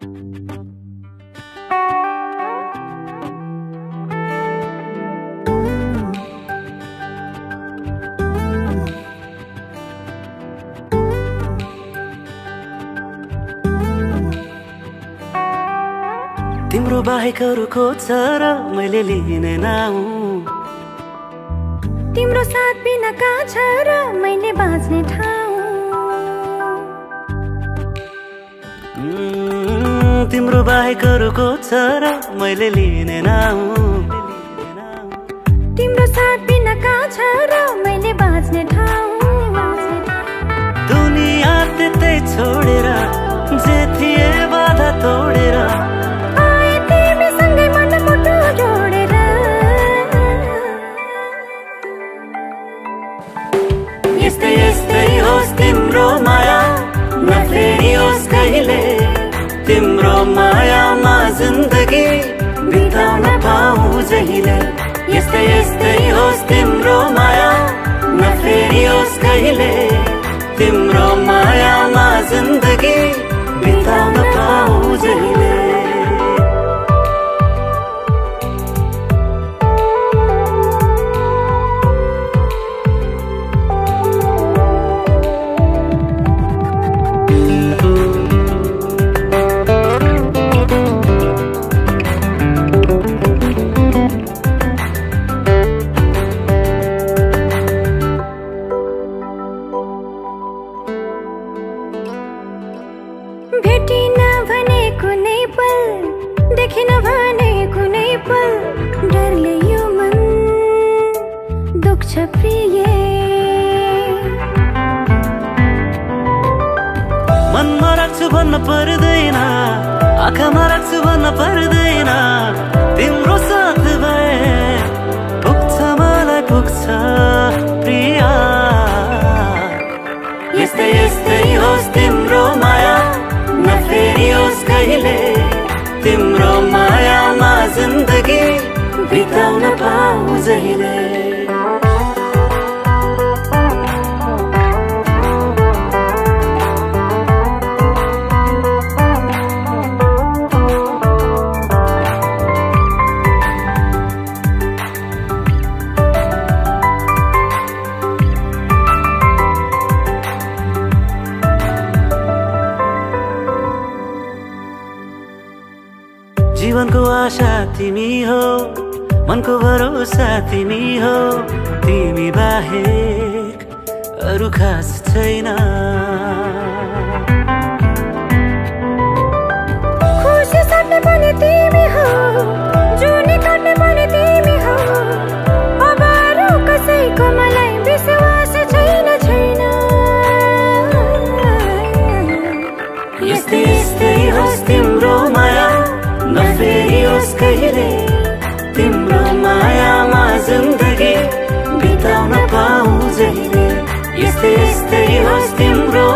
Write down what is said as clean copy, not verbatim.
तिम्रो बाहेक अरू खोज्छ र मैले लिने नाउ तिम्रो साथ बिना कहाँ छ र मैले बाँच्ने ठाउँ तिम्रो बाहेक अरू खोज्छ र मैले लिने नाउ तिम्रो साथ बिना कहाँ छ र मैले बाँच्ने ठाउँ दुनिया त्यतै छोडेर जे थिए बाधा तोडेर यस्तै यस्तै होस् तिम्रो माया नफेरियोस् कहिले तिम्रो मायामा जिन्दगी बिताउन पाऊँ जहिले यस्तै यस्तै होस् तिम्रो माया नफेरियोस् कहिले तिम्रो मायामा जिन्दगी बिताउन पाऊँ जहिले भेटिन भने कुनै पल देखिन भने कुनै पल डरले यो मन दुख्छ प्रिय मनमा राख्छु भन्न पर्दैन आँखामा राख्छु भन्न पर्दैन तिम्रो साथ भए पुग्छ मलाई पुग्छ प्रिया यस्तै यस्तै होस् तिम्रो माया नफेरियोस् कहिले तिम्रो मायामा जिन्दगी बिताउन पाऊँ जहिले जीवनको आशा तिमी हो मनको भरोसा तिमी हो तिमी बाहेक अरू खास छैन खुसी साट्ने पनि तिमी हो जुनी काट्ने पनि तिमी हो अब अरू कसैको मलाई विश्वास छैन छैन यस्तै यस्तै होस् तिम्रो माया नफेरियोस् कहिले तिम्रो मायामा जिन्दगी बिताउन पाऊँ जहिले यस्तै यस्तै होस् तिम्रो